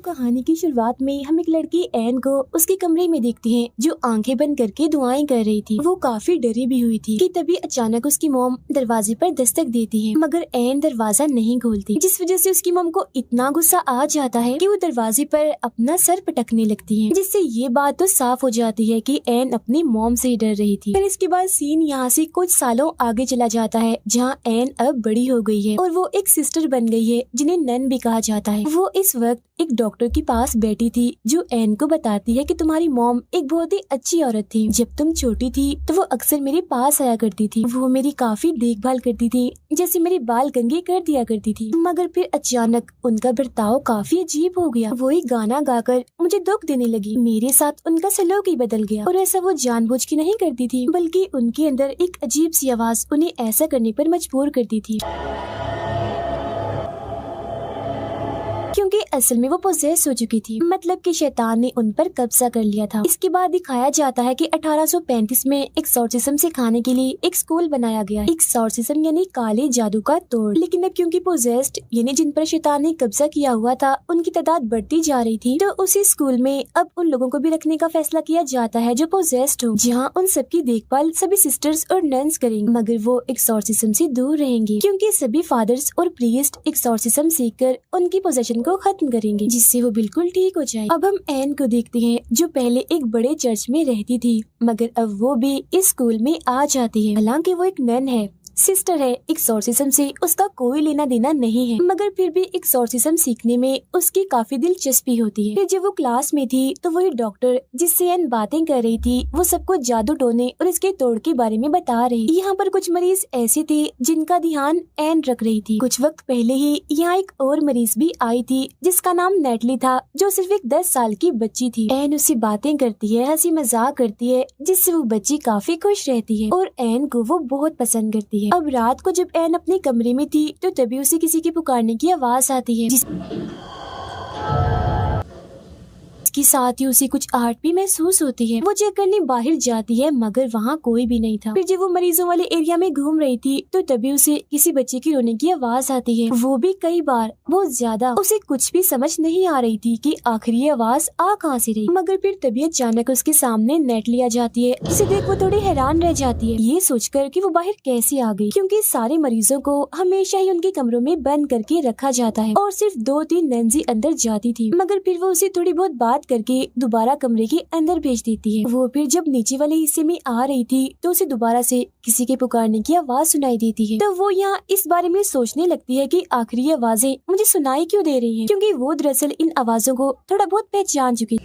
कहानी की शुरुआत में हम एक लड़की एन को उसके कमरे में देखते हैं जो आंखें बंद करके दुआएं कर रही थी। वो काफी डरी भी हुई थी कि तभी अचानक उसकी मॉम दरवाजे पर दस्तक देती है, मगर एन दरवाजा नहीं खोलती, जिस वजह से उसकी मॉम को इतना गुस्सा आ जाता है कि वो दरवाजे पर अपना सर पटकने लगती है, जिससे ये बात तो साफ हो जाती है कि एन अपनी मॉम से डर रही थी। फिर इसके बाद सीन यहाँ से कुछ सालों आगे चला जाता है, जहाँ एन अब बड़ी हो गई है और वो एक सिस्टर बन गई है जिन्हें नन भी कहा जाता है। वो इस वक्त एक डॉक्टर के पास बैठी थी जो एन को बताती है कि तुम्हारी मॉम एक बहुत ही अच्छी औरत थी। जब तुम छोटी थी तो वो अक्सर मेरे पास आया करती थी। वो मेरी काफी देखभाल करती थी, जैसे मेरे बाल कंघी कर दिया करती थी। मगर फिर अचानक उनका बर्ताव काफी अजीब हो गया। वो एक गाना गाकर मुझे दुख देने लगी। मेरे साथ उनका सलूक ही बदल गया और ऐसा वो जानबूझ के नहीं करती थी, बल्कि उनके अंदर एक अजीब सी आवाज उन्हें ऐसा करने पर मजबूर करती थी, क्योंकि असल में वो पोजेस हो चुकी थी। मतलब कि शैतान ने उन पर कब्जा कर लिया था। इसके बाद दिखाया जाता है कि 1835 में एक्सॉर्सिज्म सिखाने के लिए एक स्कूल बनाया गया। एक्सॉर्सिज्म यानी काले जादू का तोड़। लेकिन अब क्योंकि पोजेस्ड यानी जिन पर शैतान ने कब्जा किया हुआ था उनकी तादाद बढ़ती जा रही थी, तो उसी स्कूल में अब उन लोगों को भी रखने का फैसला किया जाता है जो पोजेस्ड हो, जहाँ उन सबकी देखभाल सभी सिस्टर्स और नन्स करेंगे। मगर वो एक्सॉर्सिज्म से दूर रहेंगे, क्योंकि सभी फादर्स और प्रीस्ट एक्सॉर्सिज्म सीखकर उनकी पोजेशन को खत्म करेंगे, जिससे वो बिल्कुल ठीक हो जाए। अब हम एन को देखते हैं जो पहले एक बड़े चर्च में रहती थी, मगर अब वो भी इस स्कूल में आ जाती है। हालांकि वो एक नन है, सिस्टर है, एक्सॉर्सिज्म से उसका कोई लेना देना नहीं है, मगर फिर भी एक्सॉर्सिज्म सीखने में उसकी काफी दिलचस्पी होती है। फिर जब वो क्लास में थी तो वही डॉक्टर जिससे एन बातें कर रही थी वो सबको जादू टोने और इसके तोड़ के बारे में बता रही। यहाँ पर कुछ मरीज ऐसे थे जिनका ध्यान एन रख रही थी। कुछ वक्त पहले ही यहाँ एक और मरीज भी आई थी जिसका नाम नेटली था, जो सिर्फ एक 10 साल की बच्ची थी। एन उससे बातें करती है, हंसी मजाक करती है, जिससे वो बच्ची काफी खुश रहती है और एन को वो बहुत पसंद करती है। अब रात को जब एन अपने कमरे में थी तो तभी उसे किसी के पुकारने की आवाज आती है, इसके साथ ही उसे कुछ आहट भी महसूस होती है। वो चेक करने बाहर जाती है, मगर वहाँ कोई भी नहीं था। फिर जब वो मरीजों वाले एरिया में घूम रही थी तो तभी उसे किसी बच्चे की रोने की आवाज आती है, वो भी कई बार, बहुत ज्यादा। उसे कुछ भी समझ नहीं आ रही थी कि आखिर ये आवाज आ कहाँ से रही। मगर फिर तभी अचानक उसके सामने नेटली आ जाती है, जिसे देख वो थोड़ी हैरान रह जाती है, ये सोचकर कि वो बाहर कैसे आ गई, क्योंकि सारे मरीजों को हमेशा ही उनके कमरों में बंद करके रखा जाता है और सिर्फ 2-3 नन्सी अंदर जाती थी। मगर फिर वो उसे थोड़ी बहुत बात करके दोबारा कमरे के अंदर भेज देती है। वो फिर जब नीचे वाले हिस्से में आ रही थी तो उसे दोबारा से किसी के पुकारने की आवाज सुनाई देती है। तो वो यहाँ इस बारे में सोचने लगती है कि आखिर ये आवाजें मुझे सुनाई क्यों दे रही हैं, क्योंकि वो दरअसल इन आवाजों को थोड़ा बहुत पहचान चुकी।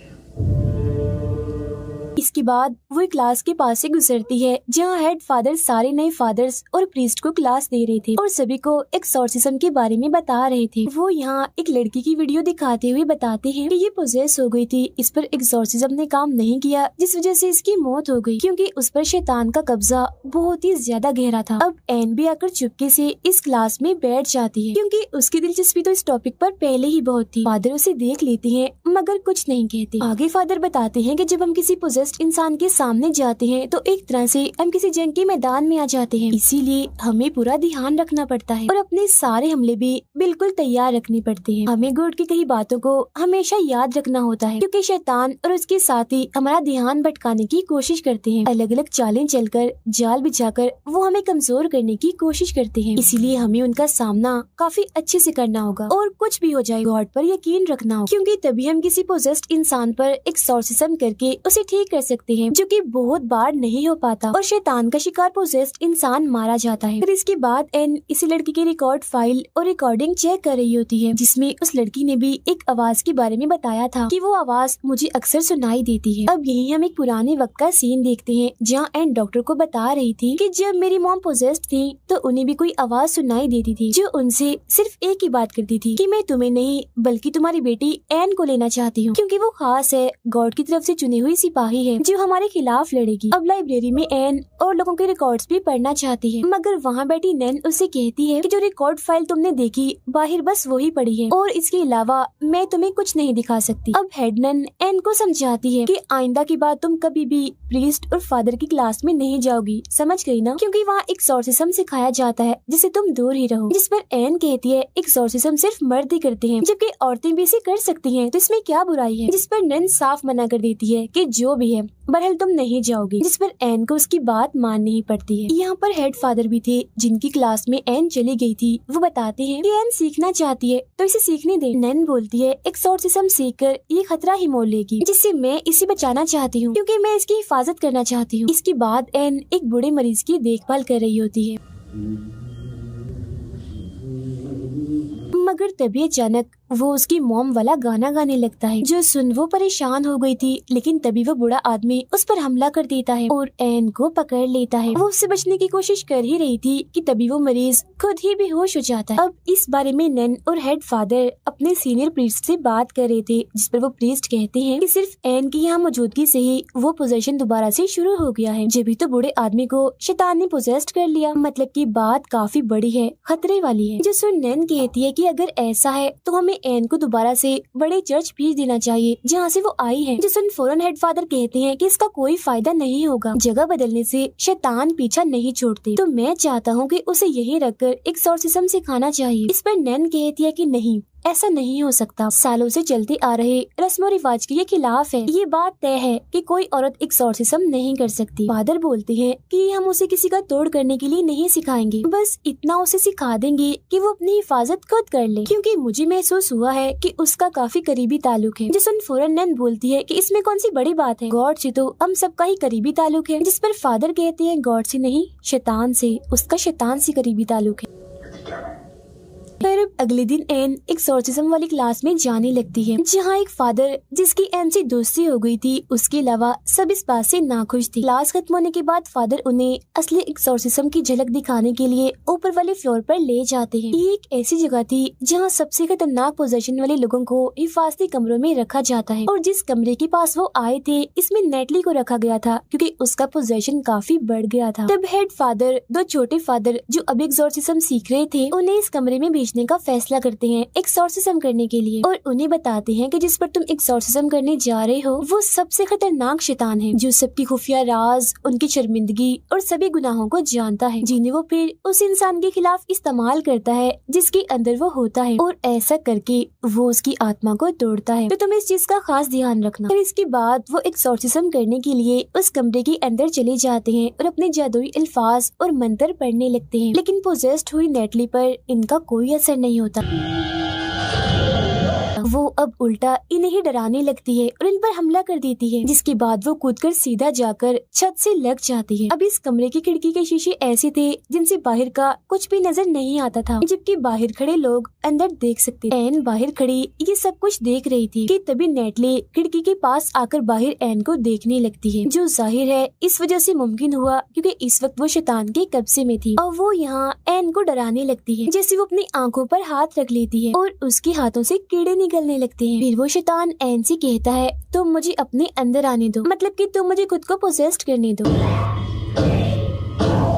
इसके बाद वो क्लास के पास से गुजरती है जहाँ हेड फादर सारे नए फादर्स और प्रीस्ट को क्लास दे रहे थे और सभी को एक्सॉर्सिज्म के बारे में बता रहे थे। वो यहाँ एक लड़की की वीडियो दिखाते हुए बताते हैं कि ये पोजेस हो गई थी, इस पर एक्सॉर्सिज्म ने काम नहीं किया, जिस वजह से इसकी मौत हो गई, क्योंकि उस पर शैतान का कब्जा बहुत ही ज्यादा गहरा था। अब एन भी आकर चुपके से इस क्लास में बैठ जाती है, क्योंकि उसकी दिलचस्पी तो इस टॉपिक पर पहले ही बहुत थी। फादर उसे देख लेते हैं मगर कुछ नहीं कहते। आगे फादर बताते हैं कि जब हम किसी पोजेस्ड इंसान के सामने जाते हैं तो एक तरह से हम किसी जंग के मैदान में आ जाते हैं, इसीलिए हमें पूरा ध्यान रखना पड़ता है और अपने सारे हमले भी बिल्कुल तैयार रखने पड़ते हैं। हमें गॉड की कई बातों को हमेशा याद रखना होता है, क्योंकि शैतान और उसके साथी हमारा ध्यान भटकाने की कोशिश करते हैं। अलग अलग चालें चलकर, जाल बिछाकर वो हमें कमजोर करने की कोशिश करते हैं, इसीलिए हमें उनका सामना काफी अच्छे से करना होगा और कुछ भी हो जाए गॉड पर यकीन रखना होगा, क्योंकि तभी हम किसी पोजेस्ड इंसान पर एक्सॉर्सिज्म करके उसे ठीक कर सकते हैं, जो कि बहुत बार नहीं हो पाता और शैतान का शिकार पोजेस्ड इंसान मारा जाता है। फिर इसके बाद एन इसी लड़की की रिकॉर्ड फाइल और रिकॉर्डिंग चेक कर रही होती है, जिसमें उस लड़की ने भी एक आवाज के बारे में बताया था कि वो आवाज मुझे अक्सर सुनाई देती है। अब यही हम एक पुराने वक्त का सीन देखते हैं जहाँ एन डॉक्टर को बता रही थी कि जब मेरी मॉम पोजेस्ड थी तो उन्हें भी कोई आवाज सुनाई देती थी जो उनसे सिर्फ एक ही बात करती थी कि मैं तुम्हें नहीं बल्कि तुम्हारी बेटी एन को लेना चाहती हूँ, क्योंकि वो खास है, गॉड की तरफ से चुनी हुई सिपाही है है जो हमारे खिलाफ लड़ेगी। अब लाइब्रेरी में एन और लोगों के रिकॉर्ड्स भी पढ़ना चाहती है, मगर वहाँ बैठी नैन उसे कहती है कि जो रिकॉर्ड फाइल तुमने देखी बाहर बस वही पड़ी है और इसके अलावा मैं तुम्हें कुछ नहीं दिखा सकती। अब हेड नन एन को समझाती है कि आइंदा की बात तुम कभी भी प्रीस्ट और फादर की क्लास में नहीं जाओगी, समझ गई ना, क्योंकि वहाँ एक्सॉर्सिज्म सिखाया जाता है जिससे तुम दूर ही रहो। जिस पर एन कहती है एक्सॉर्सिज्म सिर्फ मर्द ही करते हैं जबकि औरतें भी इसे कर सकती हैं, तो इसमें क्या बुराई है। जिस पर नन साफ मना कर देती है कि जो भी है बहरहाल तुम नहीं जाओगी, जिस पर एन को उसकी बात माननी ही पड़ती है। यहाँ पर हेड फादर भी थे जिनकी क्लास में एन चली गई थी। वो बताते हैं कि एन सीखना चाहती है तो इसे सीखने दे। नन बोलती है एक्सॉर्सिज्म सीखकर ये खतरा ही मोल लेगी जिससे मैं इसे बचाना चाहती हूँ क्योंकि मैं इसकी हिफाजत करना चाहती हूँ। इसके बाद एन एक बूढ़े मरीज की देखभाल कर रही होती है, मगर तभी अचानक वो उसकी मॉम वाला गाना गाने लगता है जो सुन वो परेशान हो गई थी। लेकिन तभी वो बूढ़ा आदमी उस पर हमला कर देता है और एन को पकड़ लेता है। वो उससे बचने की कोशिश कर ही रही थी कि तभी वो मरीज खुद ही बेहोश हो जाता है। अब इस बारे में नन और हेड फादर अपने सीनियर प्रीस्ट से बात कर रहे थे, जिस पर वो प्रीस्ट कहते हैं कि सिर्फ एन की यहाँ मौजूदगी से ही वो पोजेशन दोबारा से शुरू हो गया है। जब भी तो बूढ़े आदमी को शैतान ने पोजेस्ट कर लिया, मतलब की बात काफी बड़ी है, खतरे वाली है। जो सुन नन कहती है कि अगर ऐसा है तो हमें एन को दोबारा से बड़े चर्च भेज देना चाहिए जहाँ से वो आई है। जिसन फौरन हेड फादर कहते हैं कि इसका कोई फायदा नहीं होगा, जगह बदलने से शैतान पीछा नहीं छोड़ते, तो मैं चाहता हूँ कि उसे यहीं रखकर एक्सॉर्सिज्म सिखाना चाहिए। इस पर नैन कहती है कि नहीं, ऐसा नहीं हो सकता, सालों से चलते आ रहे रस्म और रिवाज के ये खिलाफ है। ये बात तय है कि कोई औरत एक्सॉर्सिज्म नहीं कर सकती। फादर बोलते हैं कि हम उसे किसी का तोड़ करने के लिए नहीं सिखाएंगे, बस इतना उसे सिखा देंगे कि वो अपनी हिफाजत खुद कर ले, क्योंकि मुझे महसूस हुआ है कि उसका काफी करीबी ताल्लुक है। जिसन फौरन नैन बोलती है कि इसमें कौन सी बड़ी बात है, गॉड से तो हम सबका ही करीबी ताल्लुक है। जिस पर फादर कहते हैं गॉड से नहीं, शैतान से, उसका शैतान से करीबी ताल्लुक है। फिर अगले दिन एन एक्सॉर्सिज्म वाली क्लास में जाने लगती है, जहाँ एक फादर जिसकी एन से दोस्ती हो गई थी, उसके अलावा सब इस बात से नाखुश थे। क्लास खत्म होने के बाद फादर उन्हें असली एक्सॉर्सिज्म की झलक दिखाने के लिए ऊपर वाले फ्लोर पर ले जाते हैं। ये एक ऐसी जगह थी जहाँ सबसे खतरनाक पोजीशन वाले लोगों को हिफाजती कमरों में रखा जाता है, और जिस कमरे के पास वो आए थे इसमें नेटली को रखा गया था क्योंकि उसका पोजीशन काफी बढ़ गया था। तब हेड फादर दो छोटे फादर जो अब एक्सॉर्सिज्म सीख रहे थे उन्हें इस कमरे में भेजने का फैसला करते हैं एक्सॉर्सिज्म करने के लिए, और उन्हें बताते हैं कि जिस पर तुम एक्सॉर्सिज्म करने जा रहे हो वो सबसे खतरनाक शैतान है, जो सबकी खुफिया राज, उनकी शर्मिंदगी और सभी गुनाहों को जानता है, जिन्हें वो फिर उस इंसान के खिलाफ इस्तेमाल करता है जिसके अंदर वो होता है, और ऐसा करके वो उसकी आत्मा को तोड़ता है। तो तुम इस चीज का खास ध्यान रखना। फिर इसके बाद वो एक्सॉर्सिज्म करने के लिए उस कमरे के अंदर चले जाते हैं और अपने जादुई अल्फाज और मंत्र पढ़ने लगते हैं, लेकिन पोजेस्ड हुई नेटली पर इनका कोई असर नहीं होता। वो अब उल्टा इन्हें ही डराने लगती है और इन पर हमला कर देती है, जिसके बाद वो कूदकर सीधा जाकर छत से लग जाती है। अब इस कमरे की खिड़की के शीशे ऐसे थे जिनसे बाहर का कुछ भी नजर नहीं आता था, जबकि बाहर खड़े लोग अंदर देख सकते। एन बाहर खड़ी ये सब कुछ देख रही थी कि तभी नेटली खिड़की के पास आकर बाहर एन को देखने लगती है, जो जाहिर है इस वजह से मुमकिन हुआ क्योंकि इस वक्त वो शैतान के कब्जे में थी, और वो यहाँ एन को डराने लगती है, जैसे वो अपनी आंखों पर हाथ रख लेती है और उसके हाथों से कीड़े निकलने लगते हैं। फिर वो शैतान एन से कहता है तुम मुझे अपने अंदर आने दो, मतलब कि तुम मुझे खुद को पोजेस्ट करने दो।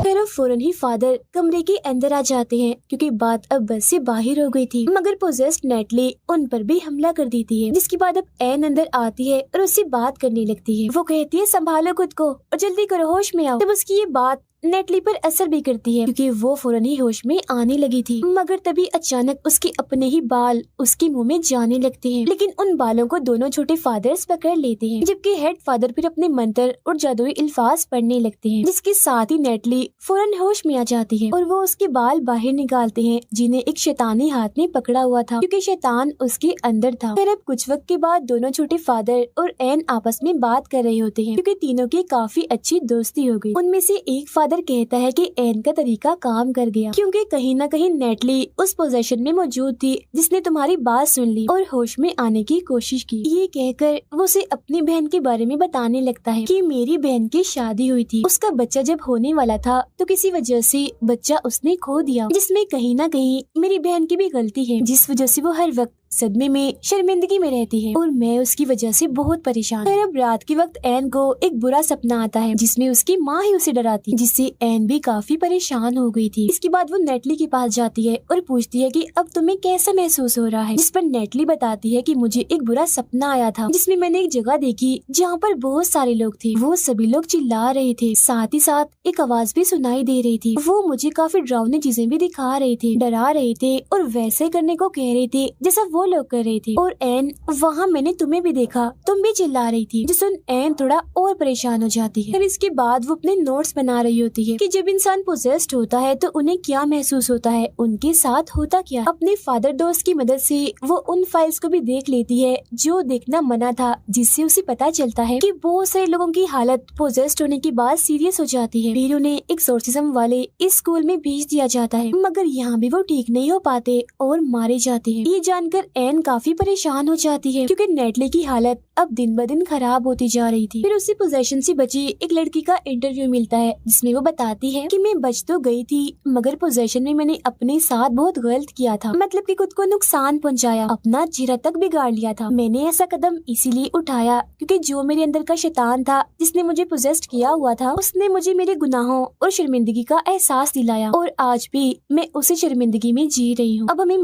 फिर फौरन ही फादर कमरे के अंदर आ जाते हैं क्योंकि बात अब बस से बाहर हो गई थी, मगर पोजेस्ड नेटली उन पर भी हमला कर देती है, जिसके बाद अब एन अंदर आती है और उससे बात करने लगती है। वो कहती है संभालो खुद को और जल्दी करो, होश में आओ। तब उसकी ये बात नेटली पर असर भी करती है क्योंकि वो फौरन ही होश में आने लगी थी, मगर तभी अचानक उसके अपने ही बाल उसके मुंह में जाने लगते हैं, लेकिन उन बालों को दोनों छोटे फादर्स पकड़ लेते हैं, जबकि हेड फादर फिर अपने मंत्र और जादुई अल्फाज पढ़ने लगते हैं, जिसके साथ ही नेटली फौरन होश में आ जाती है और वो उसके बाल बाहर निकालते हैं जिन्हें एक शैतानी हाथ में पकड़ा हुआ था क्योंकि शैतान उसके अंदर था। फिर अब कुछ वक्त के बाद दोनों छोटे फादर और एन आपस में बात कर रहे होते हैं क्योंकि तीनों की काफी अच्छी दोस्ती हो गई। उनमें से एक फादर कहता है कि एन का तरीका काम कर गया क्योंकि कहीं न कहीं नेटली उस पोजीशन में मौजूद थी जिसने तुम्हारी बात सुन ली और होश में आने की कोशिश की। ये कहकर वो उसे अपनी बहन के बारे में बताने लगता है कि मेरी बहन की शादी हुई थी, उसका बच्चा जब होने वाला था तो किसी वजह से बच्चा उसने खो दिया, जिसमें कहीं न कहीं मेरी बहन की भी गलती है, जिस वजह से वो हर वक्त सदमे में, शर्मिंदगी में रहती है और मैं उसकी वजह से बहुत परेशान। फिर अब रात के वक्त एन को एक बुरा सपना आता है जिसमें उसकी माँ ही उसे डराती है, जिससे एन भी काफी परेशान हो गई थी। इसके बाद वो नेटली के पास जाती है और पूछती है कि अब तुम्हें कैसा महसूस हो रहा है, जिस पर नेटली बताती है कि मुझे एक बुरा सपना आया था जिसमें मैंने एक जगह देखी जहाँ पर बहुत सारे लोग थे। वो सभी लोग चिल्ला रहे थे, साथ ही साथ एक आवाज भी सुनाई दे रही थी। वो मुझे काफी डरावनी चीजें भी दिखा रहे थे, डरा रहे थे और वैसे करने को कह रहे थे जैसा वो लोग कर रहे थे। और एन, वहाँ मैंने तुम्हें भी देखा, तुम भी चिल्ला रही थी। जो सुन एन थोड़ा और परेशान हो जाती है। फिर इसके बाद वो अपने नोट्स बना रही होती है कि जब इंसान पोजेस्ड होता है तो उन्हें क्या महसूस होता है, उनके साथ होता क्या। अपने फादर दोस्त की मदद से वो उन फाइल्स को भी देख लेती है जो देखना मना था, जिससे उसे पता चलता है कि बहुत सारे लोगों की हालत पोजेस्ड होने के बाद सीरियस हो जाती है। फिर उन्हें एक्सोर्सिज्म वाले इस स्कूल में भेज दिया जाता है, मगर यहाँ भी वो ठीक नहीं हो पाते और मारे जाते हैं। ये जानकर एन काफी परेशान हो जाती है क्योंकि नेटली की हालत अब दिन ब दिन खराब होती जा रही थी। फिर उसे पोजेशन से बची एक लड़की का इंटरव्यू मिलता है जिसमें वो बताती है कि मैं बच तो गई थी मगर पोजेशन में मैंने अपने साथ बहुत गलत किया था, मतलब कि खुद को नुकसान पहुंचाया, अपना चेहरा तक बिगाड़ लिया था। मैंने ऐसा कदम इसीलिए उठाया क्योंकि जो मेरे अंदर का शैतान था जिसने मुझे पोजेस्ट किया हुआ था, उसने मुझे मेरे गुनाहों और शर्मिंदगी का एहसास दिलाया और आज भी मैं उसी शर्मिंदगी में जी रही हूँ। अब हमें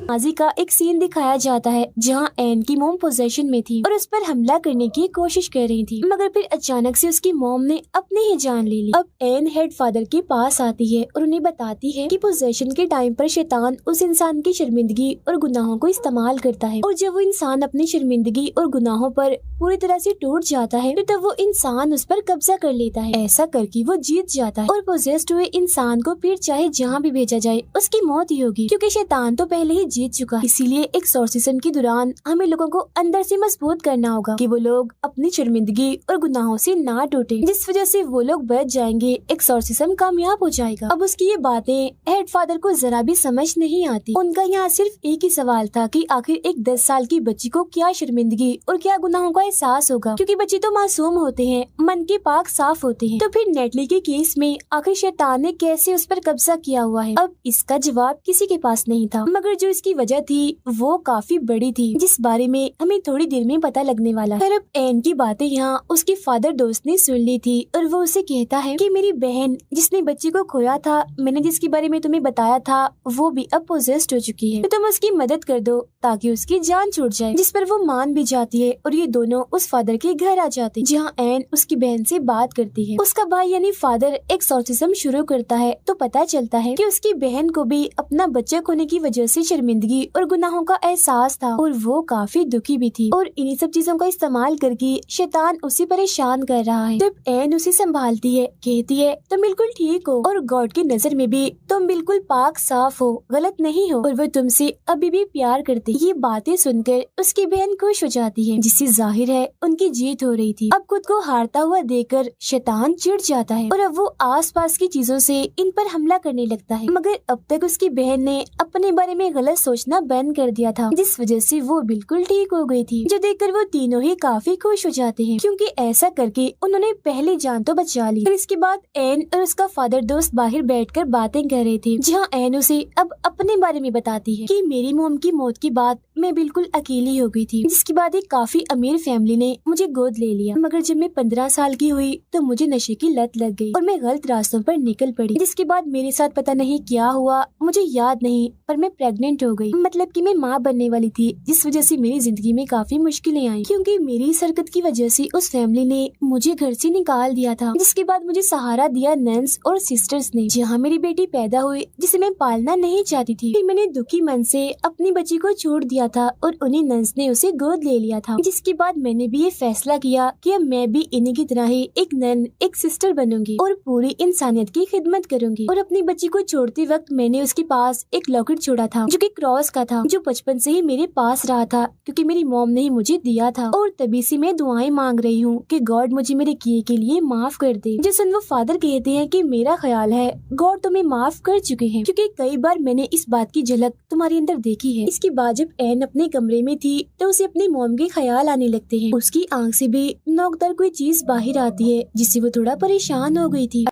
माजी का एक सीन दिखाया जाता है जहाँ एन की मोम पोजेशन में थी और उस पर हमला करने की कोशिश कर रही थी, मगर फिर अचानक से उसकी मोम ने अपनी ही जान ले ली। अब एन हेड फादर के पास आती है और उन्हें बताती है कि पोजेशन के टाइम पर शैतान उस इंसान की शर्मिंदगी और गुनाहों को इस्तेमाल करता है और जब वो इंसान अपनी शर्मिंदगी और गुनाहों पर पूरी तरह से टूट जाता है तो तब वो इंसान उस पर कब्जा कर लेता है। ऐसा करके वो जीत जाता है और पोजेस्ड हुए इंसान को फिर चाहे जहाँ भी भेजा जाए उसकी मौत ही होगी क्योंकि शैतान तो पहले ही जीत चुका है। इसीलिए एक्सोर्सिज्म के दौरान हमें लोगों को अंदर से मजबूत करना होगा कि वो लोग अपनी शर्मिंदगी और गुनाहों से ना टूटे, जिस वजह से वो लोग बच जाएंगे, एक्सोर्सिज्म कामयाब हो जाएगा। अब उसकी ये बातें हेड फादर को जरा भी समझ नहीं आती। उनका यहाँ सिर्फ एक ही सवाल था कि आखिर एक 10 साल की बच्ची को क्या शर्मिंदगी और क्या गुनाहों का एहसास होगा, क्योंकि बच्चे तो मासूम होते हैं, मन के पाक साफ होते हैं। तो फिर नेटली के केस में आखिर शैतान ने कैसे उस पर कब्जा किया हुआ है, अब इसका जवाब किसी के पास नहीं था, मगर जो इसकी वजह थी वो काफी बड़ी थी जिस बारे में हमें थोड़ी देर में पता लगने वाला है। अब एन की बातें यहाँ उसके फादर दोस्त ने सुन ली थी और वो उसे कहता है कि मेरी बहन जिसने बच्चे को खोया था, मैंने जिसके बारे में तुम्हें बताया था, वो भी अब पोजेस्ड हो चुकी है, तो तुम उसकी मदद कर दो ताकि उसकी जान छूट जाए। जिस पर वो मान भी जाती है और ये दोनों उस फादर के घर आ जाते हैं जहाँ एन उसकी बहन से बात करती है। उसका भाई यानी फादर एक्सोर्सिज्म शुरू करता है तो पता चलता है कि उसकी बहन को भी अपना बच्चा खोने की वजह से शर्मिंदगी और गुनाहों का एहसास था और वो काफी दुखी भी थी और इन्हीं सब चीजों का इस्तेमाल करके शैतान उसे परेशान कर रहा है। जब एन उसे संभालती है, कहती है तुम बिल्कुल ठीक हो और गॉड की नजर में भी तुम बिल्कुल पाक साफ हो, गलत नहीं हो और वो तुमसे अभी भी प्यार करती। ये बातें सुनकर उसकी बहन खुश हो जाती है जिससे जाहिर है उनकी जीत हो रही थी। अब खुद को हारता हुआ देखकर शैतान चिढ़ जाता है और अब वो आसपास की चीजों से इन पर हमला करने लगता है, मगर अब तक उसकी बहन ने अपने बारे में गलत सोचना बंद कर दिया था जिस वजह से वो बिल्कुल ठीक हो गई थी, जो देखकर वो तीनों ही काफी खुश हो जाते हैं क्योंकि ऐसा करके उन्होंने पहली जान तो बचा ली। फिर इसके बाद एन और उसका फादर दोस्त बाहर बैठकर बातें कर रहे थे जहाँ एन उसे अब अपने बारे में बताती है कि मेरी मोम की मौत के बाद मैं बिल्कुल अकेली हो गई थी, जिसके बाद एक काफी अमीर फैमिली ने मुझे गोद ले लिया, मगर जब मैं 15 साल की हुई तो मुझे नशे की लत लग गई और मैं गलत रास्तों पर निकल पड़ी, जिसके बाद मेरे साथ पता नहीं क्या हुआ, मुझे याद नहीं, पर मैं प्रेग्नेंट हो गई, मतलब कि मैं माँ बनने वाली थी, जिस वजह से मेरी जिंदगी में काफी मुश्किलें आई क्योंकि मेरी इस हरकत की वजह से उस फैमिली ने मुझे घर से निकाल दिया था। जिसके बाद मुझे सहारा दिया नन्स और सिस्टर्स ने, जहाँ मेरी बेटी पैदा हुई जिसे मैं पालना नहीं चाहती थी। फिर मैंने दुखी मन से अपनी बच्ची को छोड़ दिया था और उन्हीं नन्स ने उसे गोद ले लिया था। जिसके बाद मैंने भी ये फैसला किया कि अब मैं भी इन्हीं की तरह ही एक नन, एक सिस्टर बनूंगी और पूरी इंसानियत की खिदमत करूंगी। और अपनी बच्ची को छोड़ते वक्त मैंने उसके पास एक लॉकेट छोड़ा था जो कि क्रॉस का था, जो बचपन से ही मेरे पास रहा था क्योंकि मेरी मॉम ने ही मुझे दिया था और तभी से मैं दुआएं मांग रही हूँ कि गॉड मुझे मेरे किए के लिए माफ कर दे। जिस वो फादर कहते हैं कि मेरा ख्याल है गॉड तुम्हें माफ कर चुके हैं क्योंकि कई बार मैंने इस बात की झलक तुम्हारे अंदर देखी है। इसके बाद जब एन अपने कमरे में थी तो उसे अपनी मॉम के ख्याल आने लगते हैं। उसकी आंख से भी नोकदार कोई चीज बाहर आती है जिससे वो थोड़ा परेशान हो गई थी।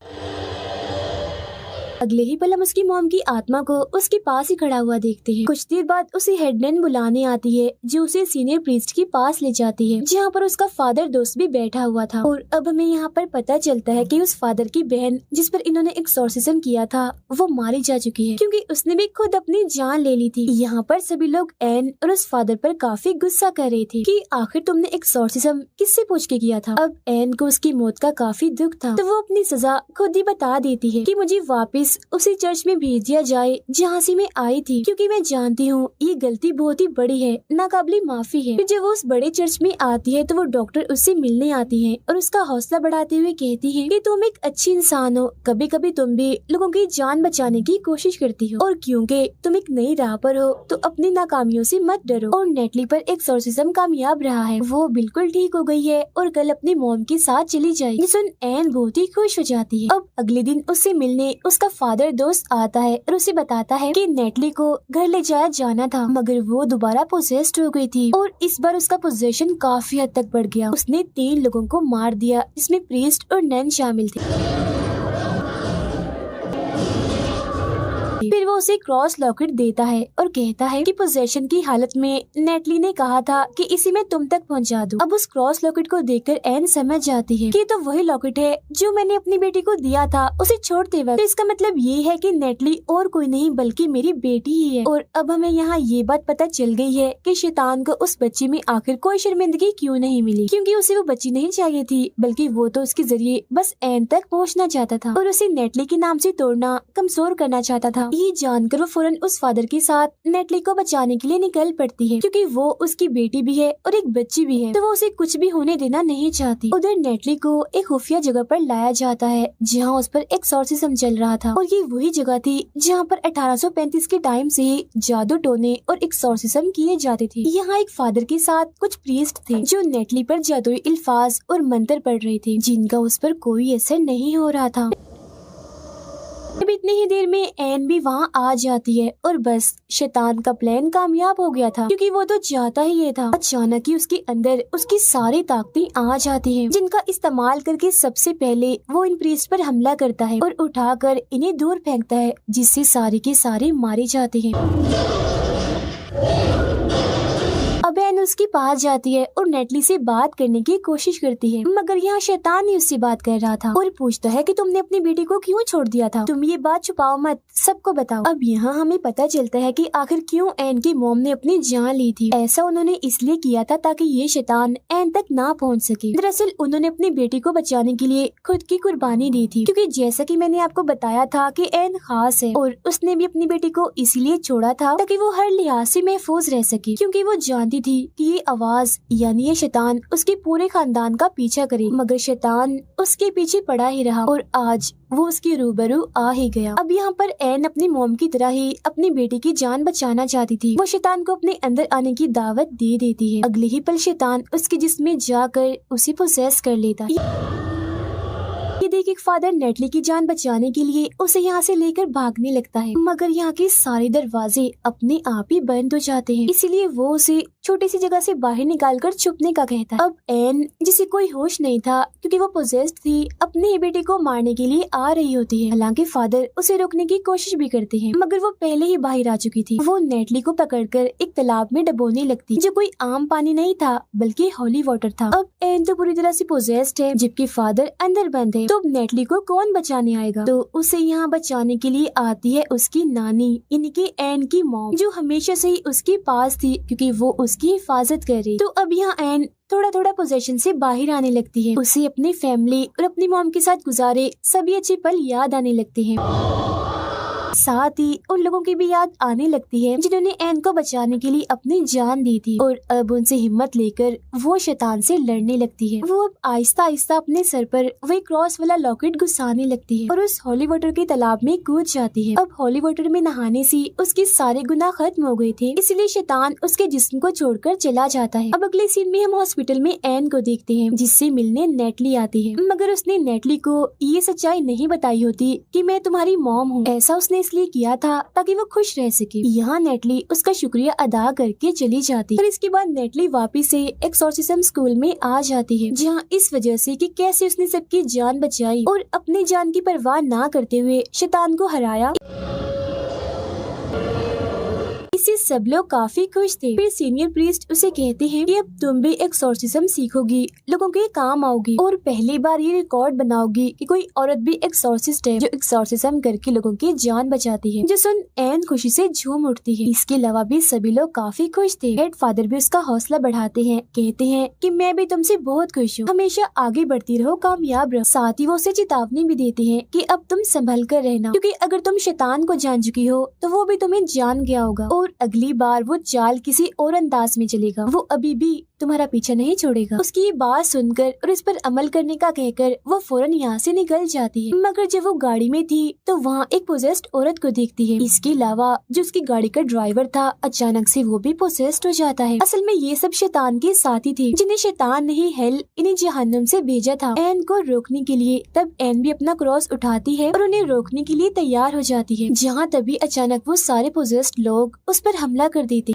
अगले ही पल हम उसकी मॉम की आत्मा को उसके पास ही खड़ा हुआ देखते हैं। कुछ देर बाद उसे हेडमैन बुलाने आती है जो उसे सीनियर प्रीस्ट के पास ले जाती है जहाँ पर उसका फादर दोस्त भी बैठा हुआ था। और अब हमें यहाँ पर पता चलता है कि उस फादर की बहन जिस पर इन्होंने एक्सॉर्सिज्म किया था वो मारी जा चुकी है क्योंकि उसने भी खुद अपनी जान ले ली थी। यहाँ पर सभी लोग एन और उस फादर पर काफी गुस्सा कर रहे थे कि आखिर तुमने एक्सॉर्सिज्म किससे पूछ के किया था। अब एन को उसकी मौत का काफी दुख था तो वो अपनी सजा खुद ही बता देती है कि मुझे वापस उसी चर्च में भेज दिया जाए जहाँ से मैं आई थी क्योंकि मैं जानती हूँ ये गलती बहुत ही बड़ी है, नाकाबिले माफी है। जब वो उस बड़े चर्च में आती है तो वो डॉक्टर उससे मिलने आती है और उसका हौसला बढ़ाते हुए कहती है कि तुम एक अच्छी इंसान हो, कभी कभी तुम भी लोगों की जान बचाने की कोशिश करती हो और क्योंकि तुम एक नई राह पर हो तो अपनी नाकामियों से मत डरो। और नेटली पर एक्सॉर्सिज्म कामयाब रहा है, वो बिल्कुल ठीक हो गई है और कल अपनी मॉम के साथ चली जाएगी। सुन एन बहुत ही खुश हो जाती है। अब अगले दिन उससे मिलने उसका फादर दोस्त आता है और उसे बताता है कि नेटली को घर ले जाया जाना था मगर वो दोबारा पोजेस्ड हो गई थी और इस बार उसका पोजेशन काफी हद तक बढ़ गया। उसने 3 लोगों को मार दिया जिसमें प्रीस्ट और नन शामिल थे। फिर वो उसे क्रॉस लॉकेट देता है और कहता है कि पोजेशन की हालत में नेटली ने कहा था कि इसी में तुम तक पहुंचा दूं। अब उस क्रॉस लॉकेट को देखकर एन समझ जाती है कि तो वही लॉकेट है जो मैंने अपनी बेटी को दिया था उसे छोड़ते वक्त। तो इसका मतलब ये है कि नेटली और कोई नहीं बल्कि मेरी बेटी ही है। और अब हमें यहाँ ये बात पता चल गई है कि शैतान को उस बच्ची में आखिर कोई शर्मिंदगी क्यों नहीं मिली, क्योंकि उसे वो बच्ची नहीं चाहिए थी बल्कि वो तो उसके जरिए बस एन तक पहुँचना चाहता था और उसे नेटली के नाम से तोड़ना, कमजोर करना चाहता था। ये जानकर वो फौरन उस फादर के साथ नेटली को बचाने के लिए निकल पड़ती है क्योंकि वो उसकी बेटी भी है और एक बच्ची भी है तो वो उसे कुछ भी होने देना नहीं चाहती। उधर नेटली को एक खुफिया जगह पर लाया जाता है जहाँ उस पर एक्सॉर्सिज्म चल रहा था और ये वही जगह थी जहाँ पर 1835 के टाइम से ही जादू टोने और एक्सॉर्सिज्म किए जाते थे। यहाँ एक फादर के साथ कुछ प्रीस्ट थे जो नेटली पर जादुई अल्फाज और मंत्र पढ़ रहे थे जिनका उस पर कोई असर नहीं हो रहा था। अब इतनी ही देर में एन भी वहाँ आ जाती है और बस शैतान का प्लान कामयाब हो गया था क्योंकि वो तो चाहता ही ये था। अचानक ही उसके अंदर उसकी सारी ताकतें आ जाती हैं जिनका इस्तेमाल करके सबसे पहले वो इन प्रीस्ट पर हमला करता है और उठाकर इन्हें दूर फेंकता है जिससे सारे के सारे मारे जाते हैं। अब एन उसके पास जाती है और नेटली से बात करने की कोशिश करती है मगर यहाँ शैतान ही उससे बात कर रहा था और पूछता है कि तुमने अपनी बेटी को क्यों छोड़ दिया था, तुम ये बात छुपाओ मत, सबको बताओ। अब यहाँ हमें पता चलता है कि आखिर क्यों एन की मॉम ने अपनी जान ली थी। ऐसा उन्होंने इसलिए किया था ताकि ये शैतान एन तक ना पहुँच सके। दरअसल उन्होंने अपनी बेटी को बचाने के लिए खुद की कुर्बानी दी थी क्योंकि जैसा कि मैंने आपको बताया था कि एन खास है और उसने भी अपनी बेटी को इसलिए छोड़ा था ताकि वो हर लिहाज से महफूज रह सके क्योंकि वो जानती थी कि ये आवाज यानी ये शैतान उसके पूरे खानदान का पीछा करे। मगर शैतान उसके पीछे पड़ा ही रहा और आज वो उसके रूबरू आ ही गया। अब यहाँ पर एन अपनी मॉम की तरह ही अपनी बेटी की जान बचाना चाहती थी। वो शैतान को अपने अंदर आने की दावत दे देती है। अगले ही पल शैतान उसके जिस्म में जाकर उसे पोसेस कर लेता है। ये देख एक फादर नेटली की जान बचाने के लिए उसे यहाँ से लेकर भागने लगता है मगर यहाँ के सारे दरवाजे अपने आप ही बंद हो जाते हैं, इसीलिए वो उसे छोटी सी जगह से बाहर निकालकर छुपने का कहता है। अब एन जिसे कोई होश नहीं था क्योंकि वो पोजेस्ड थी अपनी ही बेटी को मारने के लिए आ रही होती है। हालांकि फादर उसे रोकने की कोशिश भी करते हैं मगर वो पहले ही बाहर आ चुकी थी। वो नेटली को पकड़कर एक तालाब में डबोने लगती जो कोई आम पानी नहीं था बल्कि होली वाटर था। अब एन तो पूरी तरह से पोजेस्ड है जबकि फादर अंदर बंद है तो अब नेटली को कौन बचाने आएगा। तो उसे यहाँ बचाने के लिए आती है उसकी नानी यानी कि एन की मॉम जो हमेशा से ही उसके पास थी क्योंकि वो उसकी हिफाजत कर रही। तो अब यहाँ एन थोड़ा थोड़ा पोजेशन से बाहर आने लगती है। उसे अपनी फैमिली और अपनी मॉम के साथ गुजारे सभी अच्छे पल याद आने लगते हैं। साथ ही उन लोगों की भी याद आने लगती है जिन्होंने एन को बचाने के लिए अपनी जान दी थी और अब उनसे हिम्मत लेकर वो शैतान से लड़ने लगती है। वो अब आहिस्ता आहिस्ता अपने सर पर वही क्रॉस वाला लॉकेट घुसाने लगती है और उस होली वाटर के तालाब में कूद जाती है। अब होली वाटर में नहाने से उसके सारे गुनाह खत्म हो गए थे, इसलिए शैतान उसके जिस्म को छोड़कर चला जाता है। अब अगले सीन में हम हॉस्पिटल में एन को देखते हैं जिससे मिलने नेटली आती है मगर उसने नेटली को ये सच्चाई नहीं बताई होती कि मैं तुम्हारी मॉम हूँ। ऐसा उसने इसलिए इसलिए किया था ताकि वो खुश रह सके। यहाँ नेटली उसका शुक्रिया अदा करके चली जाती और इसके बाद नेटली वापिस से एक्सॉर्सिज्म स्कूल में आ जाती है, जहाँ इस वजह से कि कैसे उसने सबकी जान बचाई और अपनी जान की परवाह ना करते हुए शैतान को हराया, इससे सब लोग काफी खुश थे। फिर सीनियर प्रीस्ट उसे कहते हैं कि अब तुम भी एक्सॉर्सिज्म सीखोगी, लोगों के काम आओगी और पहली बार ये रिकॉर्ड बनाओगी कि कोई औरत भी एक्सॉर्सिस्ट है जो एक्सॉर्सिज्म करके लोगों की जान बचाती है। जो सुन एन खुशी से झूम उठती है। इसके अलावा भी सभी लोग काफी खुश थे। हेड फादर भी उसका हौसला बढ़ाते हैं, कहते हैं कि मैं भी तुमसे बहुत खुश हूँ, हमेशा आगे बढ़ती रहो, कामयाब रहो। साथ ही वो उसे चेतावनी भी देते हैं कि अब तुम संभल कर रहना, क्योंकि अगर तुम शैतान को जान चुकी हो तो वो भी तुम्हें जान गया होगा और अगली बार वो चाल किसी और अंदाज में चलेगा, वो अभी भी तुम्हारा पीछा नहीं छोड़ेगा। उसकी ये बात सुनकर और इस पर अमल करने का कहकर वो फौरन यहाँ से निकल जाती है। मगर जब वो गाड़ी में थी तो वहाँ एक पोजेस्ड औरत को देखती है। इसके अलावा जो उसकी गाड़ी का ड्राइवर था अचानक से वो भी पोजेस्ड हो जाता है। असल में ये सब शैतान के साथी थे जिन्हें शैतान ने ही हेल इन्हें जहन्नुम से भेजा था एन को रोकने के लिए। तब एन भी अपना क्रॉस उठाती है और उन्हें रोकने के लिए तैयार हो जाती है, जहाँ तभी अचानक वो सारे पोजेस्ड लोग उस पर हमला कर देते।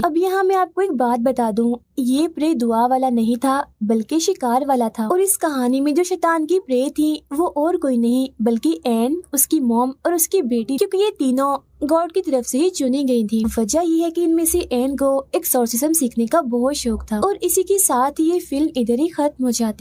अब यहाँ मैं आपको एक बात बता दूं, ये प्रे दुआ वाला नहीं था बल्कि शिकार वाला था। और इस कहानी में जो शैतान की प्रे थी वो और कोई नहीं बल्कि एन, उसकी मॉम और उसकी बेटी, क्योंकि ये तीनों गॉड की तरफ से ही चुनी गई थी। वजह ये है कि इनमें से एन को एक्सॉर्सिज्म सीखने का बहुत शौक था। और इसी के साथ ही ये फिल्म इधर ही खत्म हो जाती।